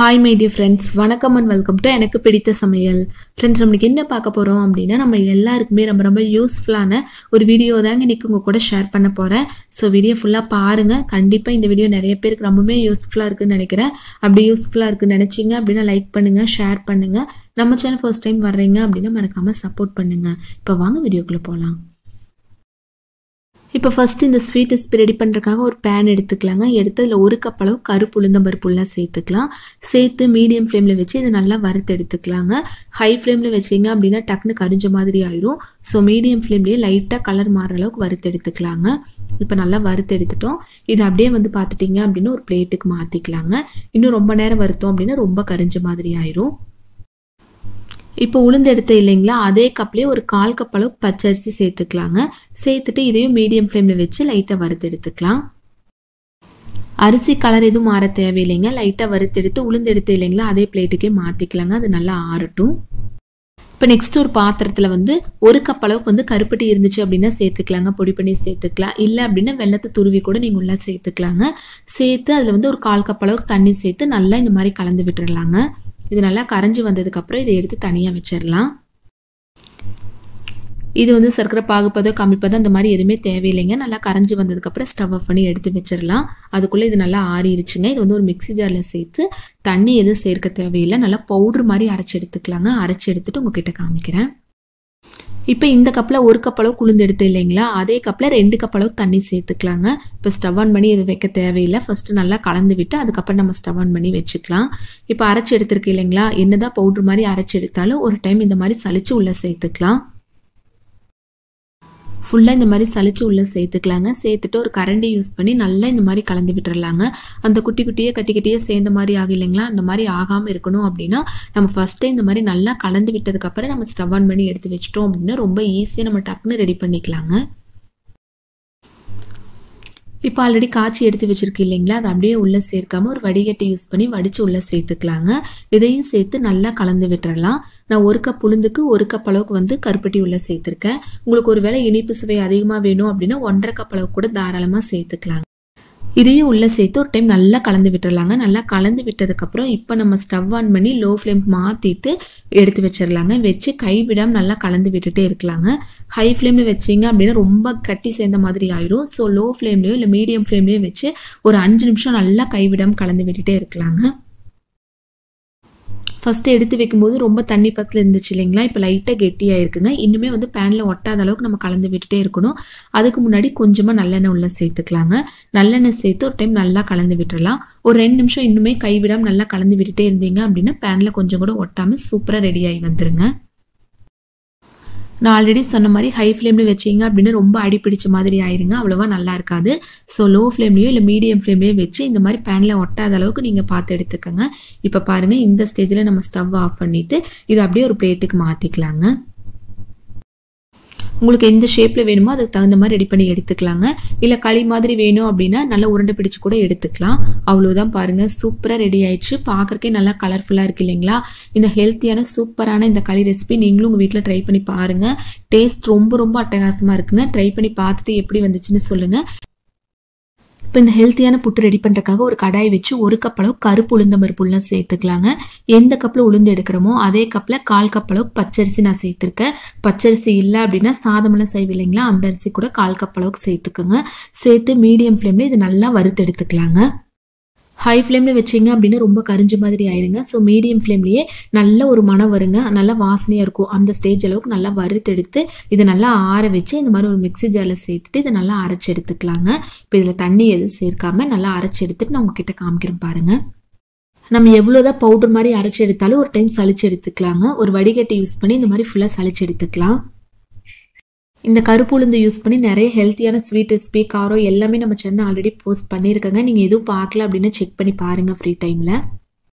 Hi my dear friends, வணக்கம் and welcome to எனக்கு பிடித்த சமையல். Friends, நம்ம என்ன பார்க்க போறோம் அப்படினா நம்ம எல்லாருக்குமே ரொம்ப யூஸ்ஃபுல்லான ஒரு வீடியோ தாங்க இன்னைக்கு உங்க கூட ஷேர் பண்ண போறேன். சோ வீடியோ ஃபுல்லா பாருங்க. கண்டிப்பா இந்த வீடியோ நிறைய பேருக்கு ரொம்பவே யூஸ்ஃபுல்லா இருக்குன்னு நினைக்கிறேன். அப்படி யூஸ்ஃபுல்லா இருக்குன்னு நினைச்சீங்க அப்படினா லைக் பண்ணுங்க, ஷேர் பண்ணுங்க. நம்ம சேனல் ஃபர்ஸ்ட் டைம் வர்றீங்க அப்படினா மறக்காம சப்போர்ட் பண்ணுங்க. இப்போ வாங்க வீடியோக்குள்ள போலாம். இப்போ ஃபர்ஸ்ட் இந்த ஸ்வீட் ரெசிபி ரெடி பண்றதுக்காக ஒரு pan எடுத்துக்கலாங்க. எடுத்து அதுல 1 கப் அளவு கருப்பு உளுந்தம் பருப்புல சேர்த்துக்கலாம். சேர்த்து மீடியம் ஃப்ளேம்ல வச்சு இத நல்லா வறுத்து எடுத்துக்கலாங்க. ஹை ஃப்ளேம்ல வச்சீங்க அப்படினா டக்குனு கரிஞ்ச மாதிரி ஆயிடும். சோ மீடியம் ஃப்ளேம்லயே லைட்டா கலர் மாற அளவுக்கு வறுத்து எடுத்துக்கலாங்க. இப்போ நல்லா வறுத்து எடுத்துட்டோம். இது அப்படியே வந்து பாத்துட்டீங்க அப்படினா ஒரு பிளேட்டுக்கு மாத்திக்கலாங்க. இன்னும் ரொம்ப நேரம் வறுத்தோம் அப்படினா ரொம்ப கரிஞ்ச மாதிரி ஆயிடும். இப்போ உளுந்து எடுத்து இல்லைங்களா, அதே கப்லயே ஒரு 1/4 கப் அளவு பச்சரிசி சேர்த்துக்கலாங்க. சேர்த்துட்டு இதையும் மீடியம் ஃப்ளேம்ல வச்சு லைட்டா வறுத்து எடுத்துக்கலாம். அரிசி கலர் எதுவும் மாற தேவையில்லைங்க. லைட்டா வறுத்து எடுத்து உளுந்து எடுத்து இல்லைங்களா, அதே பிளேட்டுக்கே மாத்திக்கலாங்க. அது நல்லா ஆறட்டும். இப்போ நெக்ஸ்ட் ஒரு பாத்திரத்துல வந்து 1 கப் அளவுக்கு வந்து கருப்பட்டி இருந்துச்சு அப்படின்னா சேர்த்துக்கலாங்க. பொடி பண்ணி சேர்த்துக்கலாம். இல்லை அப்படின்னா வெல்லத்தை துருவி கூட நீங்க உள்ள சேர்த்துக்கலாங்க. சேர்த்து அதுல வந்து ஒரு 1/4 கப் அளவுக்கு தண்ணி சேர்த்து நல்லா இந்த மாதிரி கலந்து விட்டுறலாங்க. இது நல்லா கரைஞ்சி வந்ததுக்கு அப்புறம் இதை எடுத்து தனியா வச்சிடலாம். இது வந்து சர்க்கரை பாகுப்பதோ கம்மிப்பதோ அந்த மாதிரி எதுவுமே தேவையில்லைங்க. நல்லா கரைஞ்சி வந்ததுக்கு அப்புறம் ஸ்டவ் ஆஃப் பண்ணி எடுத்து வச்சிடலாம். அதுக்குள்ள இது நல்லா ஆறிடுச்சுங்க. இது வந்து ஒரு மிக்ஸி ஜார்ல சேர்த்து தண்ணி எதுவும் சேர்க்க தேவையில்லை. நல்லா பவுடர் மாதிரி அரைச்சி எடுத்துக்கலாங்க. அரைச்சி எடுத்துட்டு உங்ககிட்ட காமிக்கிறேன். இப்போ இந்த கப்ல 1 கப் அளவு உளுந்து எடுத்து இல்லைங்களா, அதே கப்ல 2 கப் அளவு தண்ணி சேர்த்துக்கலாங்க. இப்போ ஸ்டவ் ஆன் பண்ணி இது வைக்க தேவையில்லை. ஃபர்ஸ்ட் நல்லா கலந்து விட்டு அதுக்கப்புறம் நம்ம ஸ்டவ் ஆன் பண்ணி வச்சுக்கலாம். இப்போ அரைச்சி எடுத்துருக்கு இல்லைங்களா, என்னதான் பவுடர் மாதிரி அரைச்சி எடுத்தாலும் ஒரு டைம் இந்த மாதிரி சலிச்சு உள்ள சேர்த்துக்கலாம். ஃபுல்லா இந்த மாதிரி சலிச்சு உள்ள சேர்த்துக்கலாங்க. சேர்த்துட்டு ஒரு கரண்டி யூஸ் பண்ணி நல்லா இந்த மாதிரி கலந்து விட்டுறலாங்க. அந்த குட்டி குட்டியே கட்டி கட்டியே சேர்ந்த மாதிரி ஆகும் இல்லைங்களா, அந்த மாதிரி ஆகாம இருக்கணும் அப்படின்னா நம்ம ஃபர்ஸ்ட் இந்த மாதிரி நல்லா கலந்து விட்டதுக்கு அப்புறம் நம்ம ஸ்டவ் ஆன் பண்ணி எடுத்து வச்சிட்டோம் அப்படின்னா ரொம்ப ஈஸியா நம்ம டக்குன்னு ரெடி பண்ணிக்கலாங்க. இப்போ ஆல்ரெடி காய்ச்சி எடுத்து வச்சிருக்கு இல்லைங்களா, அதை அப்படியே உள்ள சேர்க்காம ஒரு வடிகட்டி யூஸ் பண்ணி வடிச்சு உள்ள சேர்த்துக்கலாங்க. இதையும் சேர்த்து நல்லா கலந்து விட்டுறலாம். நான் 1 கப் உளுந்துக்கு 1 கப் அளவுக்கு வந்து கருப்பட்டி உள்ள சேர்த்திருக்கேன். உங்களுக்கு ஒருவேளை இனிப்பு சுவை அதிகமா வேணும் அப்படின்னா 1.5 கப் அளவுக்கு கூட தாராளமா சேர்த்துக்கலாம். இதையும் உள்ள சேர்த்து ஒரு டைம் நல்லா கலந்து விட்டுறலாங்க. நல்லா கலந்து விட்டதுக்கு அப்புறம் இப்போ நம்ம ஸ்டவ் ஆன் பண்ணி லோ ஃப்ளேம் மாத்திட்டு எடுத்து வச்சிடலாங்க. வச்சு கைவிடாம நல்லா கலந்து விட்டுட்டே இருக்கலாங்க. ஹை ஃப்ளேம்ல வச்சீங்க அப்படின்னா ரொம்ப கட்டி சேர்ந்த மாதிரி ஆயிடும். ஸோ லோ ஃப்ளேம்லயோ இல்லை மீடியம் ஃப்ளேம்லயோ வச்சு ஒரு 5 நிமிஷம் நல்லா கைவிடாம கலந்து விட்டுட்டே இருக்கலாங்க. ஃபர்ஸ்ட் எடுத்து வைக்கும்போது ரொம்ப தண்ணி பத்துல இருந்துச்சு இல்லைங்களா, இப்போ லைட்டா கெட்டியா இருக்குங்க. இன்னுமே வந்து பேன்ல ஒட்டாத அளவுக்கு நம்ம கலந்து விட்டுட்டே இருக்கணும். அதுக்கு முன்னாடி கொஞ்சமா நல்லெண்ணெய் உள்ள சேர்த்துக்கலாங்க. நல்லெண்ணெய் சேர்த்து ஒரு டைம் நல்லா கலந்து விட்டுறலாம். ஒரு 2 நிமிஷம் இன்னுமே கைவிடாம நல்லா கலந்து விட்டுட்டே இருந்தீங்க அப்படின்னா பேன்ல கொஞ்சம் கூட ஒட்டாம சூப்பரா ரெடி ஆகி வந்துருங்க. நான் ஆல்ரெடி சொன்ன மாதிரி ஹை ஃப்ளேம்ல வச்சிங்க அப்படின்னா ரொம்ப அடி பிடிச்ச மாதிரி ஆயிருங்க. அவ்வளோவா நல்லா இருக்காது. ஸோ லோ ஃப்ளேம்லயோ இல்லை மீடியம் ஃப்ளேம்லயோ வச்சு இந்த மாதிரி பேன்ல ஒட்டாத அளவுக்கு நீங்க பார்த்து எடுத்துக்கோங்க. இப்போ பாருங்க, இந்த ஸ்டேஜ்ல நம்ம ஸ்டவ் ஆஃப் பண்ணிட்டு இதை அப்படியே ஒரு பிளேட்டுக்கு மாத்திக்கலாங்க. உங்களுக்கு எந்த ஷேப்ல வேணுமோ அதுக்கு தகுந்த மாதிரி ரெடி பண்ணி எடுத்துக்கலாங்க. இல்ல களி மாதிரி வேணும் அப்படின்னா நல்லா உருண்டை பிடிச்சு கூட எடுத்துக்கலாம். அவ்வளவுதான், பாருங்க சூப்பரா ரெடி ஆயிடுச்சு. பார்க்கறதுக்கே நல்லா கலர்ஃபுல்லா இருக்கு இல்லைங்களா. இந்த ஹெல்த்தியான சூப்பரான இந்த களி ரெசிபி நீங்களும் உங்க வீட்டில் ட்ரை பண்ணி பாருங்க. டேஸ்ட் ரொம்ப ரொம்ப அட்டகாசமா இருக்குங்க. ட்ரை பண்ணி பார்த்துட்டு எப்படி வந்துச்சுன்னு சொல்லுங்க. இப்போ இந்த ஹெல்த்தியான புட்டு ரெடி பண்ணுறதுக்காக ஒரு கடாய் வச்சு 1 கப் அளவு கருப்பு உளுந்தம் பருப்பு உள்ள சேர்த்துக்கலாங்க. எந்த கப்பில் உளுந்து எடுக்கிறோமோ அதே கப்பில் 1/4 கப் அளவு பச்சரிசி நான் சேர்த்துருக்கேன். பச்சரிசி இல்லை அப்படின்னா சாதமெல்லாம் செய்வோம் இல்லைங்களா, அந்த அரிசி கூட 1/4 கப் அளவுக்கு சேர்த்துக்கோங்க. சேர்த்து மீடியம் ஃப்ளேமில் இது நல்லா வறுத்து எடுத்துக்கலாங்க. ஹை ஃப்ளேமில் வச்சிங்க அப்படின்னா ரொம்ப கரிஞ்ச மாதிரி ஆயிருங்க. ஸோ மீடியம் ஃப்ளேம்லேயே நல்ல ஒரு மணம் வருங்க, நல்லா வாசனையாக இருக்கும். அந்த ஸ்டேஜ் அளவுக்கு நல்லா வறுத்து எடுத்து இதை நல்லா ஆற வச்சு இந்த மாதிரி ஒரு மிக்ஸி ஜாரில் சேர்த்துட்டு இதை நல்லா அரைச்சி எடுத்துக்கலாங்க. இப்போ இதில் தண்ணி எதுவும் சேர்க்காம நல்லா அரைச்சி எடுத்துட்டு நான் உங்ககிட்ட காமிக்கிறேன் பாருங்க. நம்ம எவ்வளோதான் பவுடர் மாதிரி அரைச்சி எடுத்தாலும் ஒரு டைம் சளிச்சு எடுத்துக்கலாங்க. ஒரு வடிகட்டி யூஸ் பண்ணி இந்த மாதிரி ஃபுல்லாக சளிச்சு எடுத்துக்கலாம். இந்த கருப்பு உளுந்து யூஸ் பண்ணி நிறைய ஹெல்த்தியான ஸ்வீட் ரெசிபி, காரம் எல்லாமே நம்ம சேனல் ஆல்ரெடி போஸ்ட் பண்ணியிருக்கேங்க. நீங்கள் எதுவும் பார்க்கல அப்படின்னா செக் பண்ணி பாருங்க ஃப்ரீ டைமில்.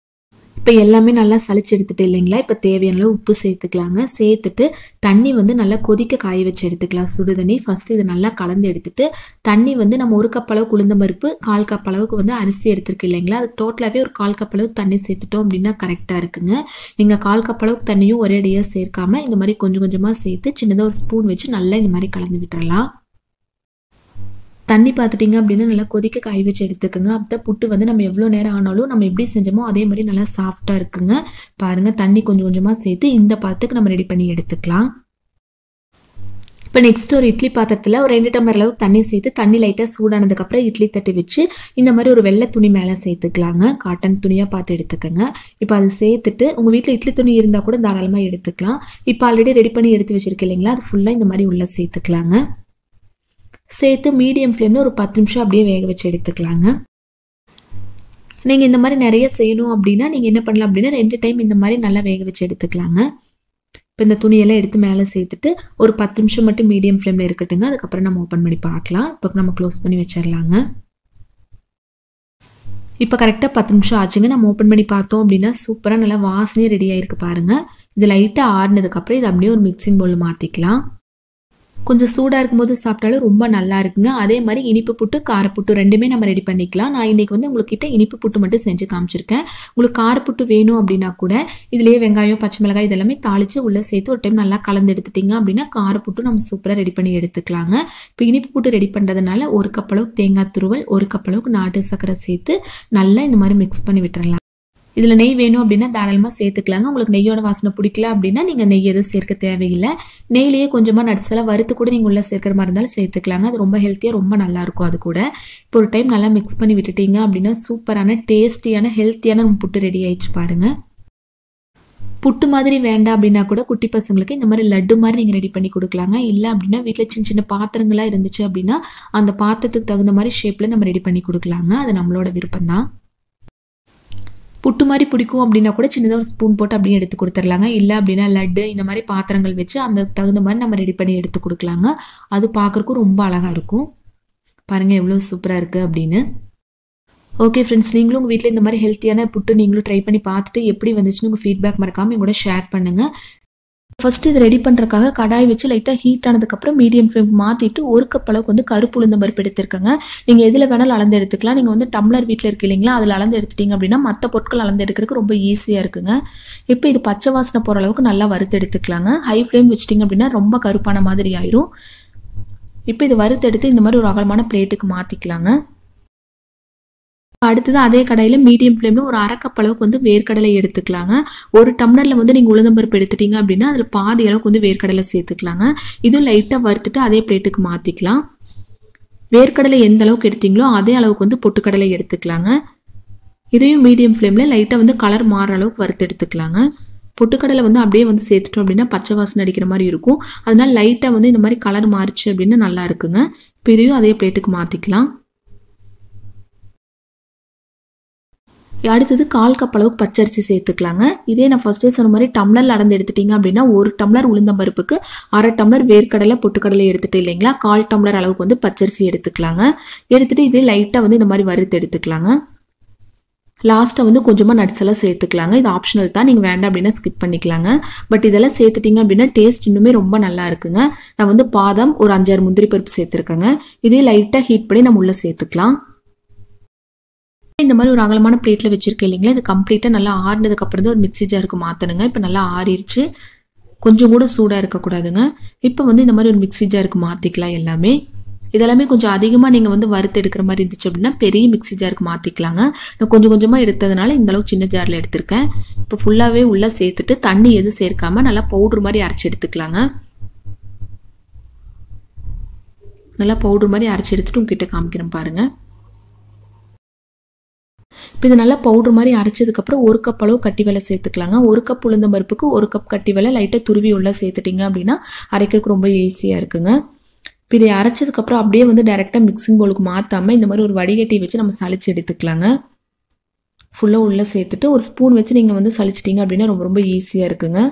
இப்போ எல்லாமே நல்லா சளிச்சு எடுத்துட்டு இல்லைங்களா, இப்போ தேவையான அளவு உப்பு சேர்த்துக்கலாங்க. சேர்த்துட்டு தண்ணி வந்து நல்லா கொதிக்க காய வச்சு எடுத்துக்கலாம். சுடு தண்ணி ஃபர்ஸ்ட் இது நல்லா கலந்து எடுத்துட்டு தண்ணி வந்து நம்ம 1 கப் அளவுக்கு உளுந்தம் பருப்பு 1/4 கப் அளவுக்கு வந்து அரிசி எடுத்துருக்கு இல்லைங்களா, அது டோட்டலாகவே ஒரு 1/4 கப் அளவுக்கு தண்ணி சேர்த்துட்டோம் அப்படின்னா கரெக்டாக இருக்குங்க. நீங்கள் 1/4 கப் அளவுக்கு தண்ணியும் ஒரே அடியாக சேர்க்காம இந்த மாதிரி கொஞ்சம் கொஞ்சமாக சேர்த்து சின்னதாக ஒரு ஸ்பூன் வச்சு நல்லா இந்த மாதிரி கலந்து விட்டுறலாம். தண்ணி பார்த்துட்டிங்க அப்படின்னா நல்லா கொதிக்க காய வச்சு எடுத்துக்கோங்க. அப்போ புட்டு வந்து நம்ம எவ்வளோ நேரம் ஆனாலும் நம்ம எப்படி செஞ்சோமோ அதே மாதிரி நல்லா சாஃப்டாக இருக்குங்க. பாருங்கள், தண்ணி கொஞ்சம் கொஞ்சமாக சேர்த்து இந்த பதத்துக்கு நம்ம ரெடி பண்ணி எடுத்துக்கலாம். இப்போ நெக்ஸ்ட் ஒரு இட்லி பாத்திரத்தில் ஒரு 2 டம்ளர் அளவுக்கு தண்ணி சேர்த்து தண்ணி லைட்டாக சூடானதுக்கப்புறம் இட்லி தட்டி வச்சு இந்த மாதிரி ஒரு வெள்ளை துணி மேலே சேர்த்துக்கலாங்க. காட்டன் துணியாக பார்த்து எடுத்துக்கோங்க. இப்போ அது சேர்த்துட்டு உங்கள் வீட்டில் இட்லி துணி இருந்தால் கூட தாராளமாக எடுத்துக்கலாம். இப்போ ஆல்ரெடி ரெடி பண்ணி எடுத்து வச்சுருக்கேன் இல்லைங்களா, அது ஃபுல்லாக இந்த மாதிரி உள்ளே சேர்த்துக்கலாங்க. சேர்த்து மீடியம் ஃப்ளேமில் ஒரு 10 நிமிஷம் அப்படியே வேக வச்சு எடுத்துக்கலாங்க. நீங்கள் இந்த மாதிரி நிறைய செய்யணும் அப்படின்னா நீங்கள் என்ன பண்ணலாம் அப்படின்னா 2 டைம் இந்த மாதிரி நல்லா வேக வச்சு எடுத்துக்கலாங்க. இப்போ இந்த துணியெல்லாம் எடுத்து மேலே சேர்த்துட்டு ஒரு 10 நிமிஷம் மட்டும் மீடியம் ஃப்ளேமில் இருக்கட்டுங்க. அதுக்கப்புறம் நம்ம ஓப்பன் பண்ணி பார்க்கலாம். இப்போ நம்ம க்ளோஸ் பண்ணி வச்சிடலாங்க. இப்போ கரெக்டாக 10 நிமிஷம் ஆச்சுங்க. நம்ம ஓப்பன் பண்ணி பார்த்தோம் அப்படின்னா சூப்பராக நல்லா வாசனையே ரெடி ஆகிருக்கு பாருங்கள். இது லைட்டாக ஆறுனதுக்கப்புறம் இது அப்படியே ஒரு மிக்சிங் பவுல் மாற்றிக்கலாம். கொஞ்சம் சூடாக இருக்கும்போது சாப்பிட்டாலும் ரொம்ப நல்லா இருக்குங்க. அதே மாதிரி இனிப்பு புட்டு காரப்புட்டு ரெண்டுமே நம்ம ரெடி பண்ணிக்கலாம். நான் இன்றைக்கி வந்து உங்கள்கிட்ட இனிப்பு புட்டு மட்டும் செஞ்சு காமிச்சிருக்கேன். உங்களுக்கு காரப்புட்டு வேணும் அப்படின்னா கூட இதுலேயே வெங்காயம் பச்சை மிளகாய் இதெல்லாமே தாளித்து உள்ளே சேர்த்து ஒரு டைம் நல்லா கலந்து எடுத்துட்டிங்க அப்படின்னா காரப்புட்டு நம்ம சூப்பராக ரெடி பண்ணி எடுத்துக்கலாங்க. இப்போ இனிப்பு புட்டு ரெடி பண்ணுறதுனால 1 கப் அளவுக்கு தேங்காய் துருவல் 1 கப் அளவுக்கு நாட்டு சர்க்கரை சேர்த்து நல்லா இந்த மாதிரி மிக்ஸ் பண்ணி விட்டுறலாம். இதில் நெய் வேணும் அப்படின்னா தாராளமாக சேர்த்துக்கலாங்க. உங்களுக்கு நெய்யோட வாசனை பிடிக்கல அப்படின்னா நீங்கள் நெய் எதுவும் சேர்க்க தேவையில்லை. நெய்லேயே கொஞ்சமாக நட்ஸ் எல்லாம் வறுத்து கூட நீங்கள் உள்ளே சேர்க்குற மாதிரி இருந்தாலும் சேர்த்துக்கலாங்க. அது ரொம்ப ஹெல்த்தியாக ரொம்ப நல்லாயிருக்கும். அது கூட இப்போ ஒரு டைம் நல்லா மிக்ஸ் பண்ணி விட்டுட்டீங்க அப்படின்னா சூப்பரான டேஸ்டியான ஹெல்த்தியான நம்ம புட்டு ரெடி ஆயிடுச்சு பாருங்கள். புட்டு மாதிரி வேண்டாம் அப்படின்னா கூட குட்டி பசங்களுக்கு இந்த மாதிரி லட்டு மாதிரி நீங்கள் ரெடி பண்ணி கொடுக்கலாங்க. இல்லை அப்படின்னா வீட்டில் சின்ன சின்ன பாத்திரங்களாக இருந்துச்சு அப்படின்னா அந்த பாத்திரத்துக்கு தகுந்த மாதிரி ஷேப்பில் நம்ம ரெடி பண்ணி கொடுக்கலாங்க. அது நம்மளோட விருப்பம் தான். புட்டு மாதிரி பிடிக்கும் அப்படின்னா கூட சின்னதாக ஒரு ஸ்பூன் போட்டு அப்படியே எடுத்து கொடுத்துர்லாங்க. இல்லை அப்படின்னா லட்டு இந்த மாதிரி பாத்திரங்கள் வச்சு அந்த தகுந்த மாதிரி நம்ம ரெடி பண்ணி எடுத்து கொடுக்கலாங்க. அது பார்க்குறக்கும் ரொம்ப அழகாக இருக்கும். பாருங்கள் எவ்வளோ சூப்பராக இருக்குது அப்படின்னு. ஓகே ஃப்ரெண்ட்ஸ், நீங்களும் உங்கள் வீட்டில் இந்த மாதிரி ஹெல்த்தியான புட்டு நீங்களும் ட்ரை பண்ணி பார்த்துட்டு எப்படி வந்துச்சுன்னு உங்கள் ஃபீட்பேக் மறக்காமல் என் கூட ஷேர் பண்ணுங்கள். ஃபஸ்ட்டு இது ரெடி பண்ணுறதுக்காக கடாய் வச்சு லைட்டாக ஹீட் ஆனதுக்கப்புறம் மீடியம் ஃப்ளேம் மாற்றிட்டு 1 கப் அளவுக்கு வந்து கருப்பு உளுந்தம் பருப்பு எடுத்துருக்கங்க. நீங்கள் எதில் வேணாலும் அளந்து எடுத்துக்கலாம். நீங்கள் வந்து டம்ளர் வீட்டில் இருக்கு இல்லைங்களா, அதில் அளந்து எடுத்துட்டிங்க அப்படின்னா மற்ற பொருட்கள் அளந்து எடுக்கிறதுக்கு ரொம்ப ஈஸியாக இருக்குங்க. இப்போ இது பச்சை வாசனை போகிற அளவுக்கு நல்லா வறுத்து எடுத்துக்கலாங்க. ஹை ஃப்ளேம் வச்சிட்டிங்க அப்படின்னா ரொம்ப கருப்பான மாதிரி ஆயிரும். இப்போ இது வறுத்து எடுத்து இந்த மாதிரி ஒரு அகலமான பிளேட்டுக்கு மாற்றிக்கலாங்க. அடுத்தது அதே கடாயில் மீடியம் ஃப்ளேமில் ஒரு 1/2 கப் அளவுக்கு வந்து வேர்க்கடலை எடுத்துக்கலாங்க. ஒரு டம்ளரில் வந்து நீங்கள் உளுந்தம்பருப்பு எடுத்துட்டிங்க அப்படின்னா அதில் பாதி அளவுக்கு வந்து வேர்க்கடலை சேர்த்துக்கலாங்க. இதுவும் லைட்டாக வறுத்துட்டு அதே பிளேட்டுக்கு மாற்றிக்கலாம். வேர்க்கடலை எந்த அளவுக்கு எடுத்தீங்களோ அதே அளவுக்கு வந்து பொட்டுக்கடலை எடுத்துக்கலாங்க. இதையும் மீடியம் ஃப்ளேமில் லைட்டாக வந்து கலர் மாறுற அளவுக்கு வறுத்து எடுத்துக்கலாங்க. பொட்டுக்கடலை வந்து அப்படியே வந்து சேர்த்துட்டோம் அப்படின்னா பச்சை வாசனை அடிக்கிற மாதிரி இருக்கும். அதனால லைட்டாக வந்து இந்த மாதிரி கலர் மாறிச்சு அப்படின்னா நல்லா இருக்குங்க. இப்போ இதையும் அதே பிளேட்டுக்கு மாற்றிக்கலாம். அடுத்தது 1/4 கப் அளவுக்கு பச்சரிசி சேர்த்துக்கலாங்க. இதே நான் ஃபர்ஸ்டே சொன்ன மாதிரி டம்ளரில் அளந்து எடுத்துட்டிங்க அப்படின்னா 1 டம்ளர் உளுந்தம்பருப்புக்கு 1/2 டம்ளர் வேர்க்கடலை பொட்டுக்கடலை எடுத்துட்டு இல்லைங்களா, 1/4 டம்ளர் அளவுக்கு வந்து பச்சரிசி எடுத்துக்கலாங்க. எடுத்துகிட்டு இதே லைட்டாக வந்து இந்த மாதிரி வறுத்து எடுத்துக்கலாங்க. லாஸ்ட்டாக வந்து கொஞ்சமாக நட்ஸ் எல்லாம் சேர்த்துக்கலாங்க. இது ஆப்ஷனல் தான், நீங்கள் வேண்டாம் அப்படின்னா ஸ்கிப் பண்ணிக்கலாங்க. பட் இதெல்லாம் சேர்த்துட்டிங்க அப்படின்னா டேஸ்ட் இன்னுமே ரொம்ப நல்லா இருக்குங்க. நான் வந்து பாதாம் ஒரு 5-6 முந்திரி பருப்பு சேர்த்துருக்கேங்க. இதே லைட்டாக ஹீட் பண்ணி நம்ம உள்ளே சேர்த்துக்கலாம். இந்த மாதிரி ஒரு அகலமான பிளேட்டில் வச்சுருக்கேன் இல்லைங்களா, இது கம்ப்ளீட்டாக நல்லா ஆறுனதுக்கப்புறம் தான் ஒரு மிக்ஸி ஜாருக்கு மாற்றணுங்க. இப்போ நல்லா ஆறிடுச்சு, கொஞ்சம் கூட சூடாக இருக்கக்கூடாதுங்க. இப்போ வந்து இந்த மாதிரி ஒரு மிக்ஸி ஜாருக்கு மாற்றிக்கலாம். எல்லாமே இதெல்லாமே கொஞ்சம் அதிகமாக நீங்கள் வந்து வறுத்து எடுக்கிற மாதிரி இருந்துச்சு அப்படின்னா பெரிய மிக்ஸி ஜாருக்கு மாற்றிக்கலாங்க. நான் கொஞ்சம் கொஞ்சமாக எடுத்ததுனால இந்தளவுக்கு சின்ன ஜாரில் எடுத்திருக்கேன். இப்போ ஃபுல்லாகவே உள்ளே சேர்த்துட்டு தண்ணி எதுவும் சேர்க்காமல் நல்லா பவுட்ரு மாதிரி அரைச்சி எடுத்துக்கலாங்க. நல்லா பவுட்ரு மாதிரி அரைச்சி எடுத்துகிட்டு உங்ககிட்ட காமிக்கிறேன் பாருங்கள். இப்போ இது நல்லா பவுட்ரு மாதிரி அரைச்சதுக்கப்புறம் 1 கப் அளவு கட்டி வெல்லை சேர்த்துக்கலாங்க. 1 கப் உளுந்தம் பருப்புக்கு 1 கப் கட்டி வெல்லை லைட்டாக துருவி உள்ளே சேர்த்துட்டிங்க அப்படின்னா அரைக்கிறதுக்கு ரொம்ப ஈஸியாக இருக்குங்க. இப்போ இதை அரைச்சதுக்கப்புறம் அப்படியே வந்து டைரெக்டாக மிக்சிங் பவுலுக்கு மாற்றாமல் இந்த மாதிரி ஒரு வடிகட்டி வச்சு நம்ம சளிச்சு எடுத்துக்கலாங்க. ஃபுல்லாக உள்ளே சேர்த்துட்டு ஒரு ஸ்பூன் வச்சு நீங்கள் வந்து சளிச்சிட்டிங்க அப்படின்னா ரொம்ப ரொம்ப ஈஸியாக இருக்குங்க.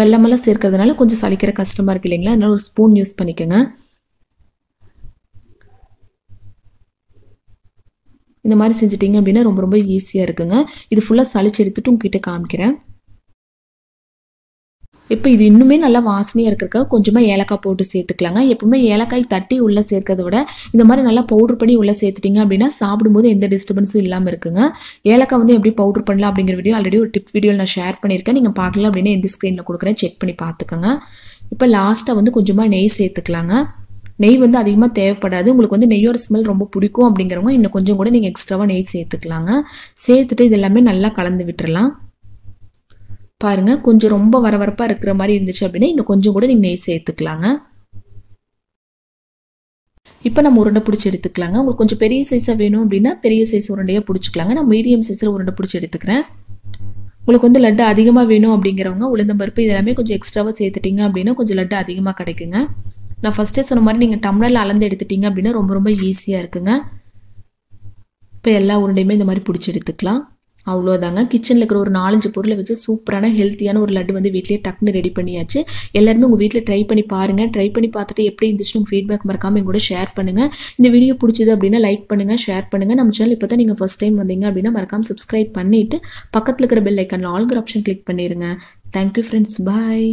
வெல்லமெல்லாம் சேர்க்கறதுனால கொஞ்சம் சளிக்கிற கஷ்டமாக இருக்குது இல்லைங்களா, அதனால ஒரு ஸ்பூன் யூஸ் பண்ணிக்கோங்க. இந்த மாதிரி செஞ்சிட்டிங்க அப்படின்னா ரொம்ப ரொம்ப ஈஸியாக இருக்குங்க. இது ஃபுல்லாக சளிச்சு எடுத்துட்டு உங்ககிட்ட காமிக்கிறேன். இப்போ இது இன்னுமே நல்லா வாசனையாக இருக்கிறதுக்காக கொஞ்சமாக ஏலக்காய் போட்டு சேர்த்துக்கலாங்க. எப்பவுமே ஏலக்காய் தட்டி உள்ளே சேர்க்கறத விட இந்த மாதிரி நல்லா பவுட்ரு பண்ணி உள்ளே சேர்த்துட்டிங்க அப்படின்னா சாப்பிடும்போது எந்த டிஸ்டர்பன்ஸும் இல்லாமல் இருக்குங்க. ஏலக்காய் வந்து எப்படி பவுட்ரு பண்ணலாம் அப்படிங்கிற வீடியோ ஆல்ரெடி ஒரு டிப் வீடியோவில் நான் ஷேர் பண்ணியிருக்கேன். நீங்கள் பார்க்கல அப்படின்னா எந்த ஸ்க்ரீனில் கொடுக்குறேன், செக் பண்ணி பார்த்துக்கோங்க. இப்போ லாஸ்ட்டாக வந்து கொஞ்சமாக நெய் சேர்த்துக்கலாங்க. நெய் வந்து அதிகமாக தேவைப்படாது. உங்களுக்கு வந்து நெய்யோட ஸ்மெல் ரொம்ப பிடிக்கும் அப்படிங்கிறவங்க இன்னும் கொஞ்சம் கூட நீங்கள் எக்ஸ்ட்ராவாக நெய் சேர்த்துக்கலாங்க. சேர்த்துட்டு இது எல்லாமே நல்லா கலந்து விட்டுறலாம். பாருங்கள், கொஞ்சம் ரொம்ப வரவரப்பாக இருக்கிற மாதிரி இருந்துச்சு அப்படின்னா இன்னும் கொஞ்சம் கூட நீங்கள் நெய் சேர்த்துக்கலாங்க. இப்போ நம்ம உருண்டை பிடிச்சி எடுத்துக்கலாங்க. உங்களுக்கு கொஞ்சம் பெரிய சைஸாக வேணும் அப்படின்னா பெரிய சைஸ் உருண்டையாக பிடிச்சிக்கலாங்க. நான் மீடியம் சைஸில் உருண்டை பிடிச்சி எடுத்துக்கிறேன். உங்களுக்கு வந்து லட்டு அதிகமாக வேணும் அப்படிங்கிறவங்க உளுந்தம்பருப்பு இதெல்லாமே கொஞ்சம் எக்ஸ்ட்ராவாக சேர்த்துட்டிங்க அப்படின்னா கொஞ்சம் லட்டு அதிகமாக கிடைக்குங்க. நான் ஃபஸ்ட்டே சொன்ன மாதிரி நீங்கள் டம்ளரில் அளந்து எடுத்துட்டிங்க அப்படின்னா ரொம்ப ரொம்ப ஈஸியாக இருக்குங்க. இப்போ எல்லா உருண்டையுமே இந்த மாதிரி பிடிச்சி எடுத்துக்கலாம். அவ்வளோதாங்க. கிச்சனில் இருக்கிற ஒரு 4-5 பொருளை வச்சு சூப்பரான ஹெல்த்தியான ஒரு லட்டு வந்து வீட்டிலேயே டக்குன்னு ரெடி பண்ணியாச்சு. எல்லாருமே உங்கள் வீட்டில் ட்ரை பண்ணி பாருங்கள். ட்ரை பண்ணி பார்த்துட்டு எப்படி இருந்துச்சுன்னு ஃபீட்பேக் மறக்காமல் எங்கூட ஷேர் பண்ணுங்கள். இந்த வீடியோ பிடிச்சது அப்படின்னா லைக் பண்ணுங்கள், ஷேர் பண்ணுங்கள். நம்ம சேனல் இப்போ தான் நீங்கள் ஃபஸ்ட் டைம் வந்தீங்க அப்படின்னா மறக்காமல் சப்ஸ்கிரைப் பண்ணிவிட்டு பக்கத்தில் இருக்கிற பெல் ஐக்கானில் ஆல்கிற ஆப்ஷன் கிளிக் பண்ணிடுங்க. தேங்க்யூ ஃப்ரெண்ட்ஸ், பாய்.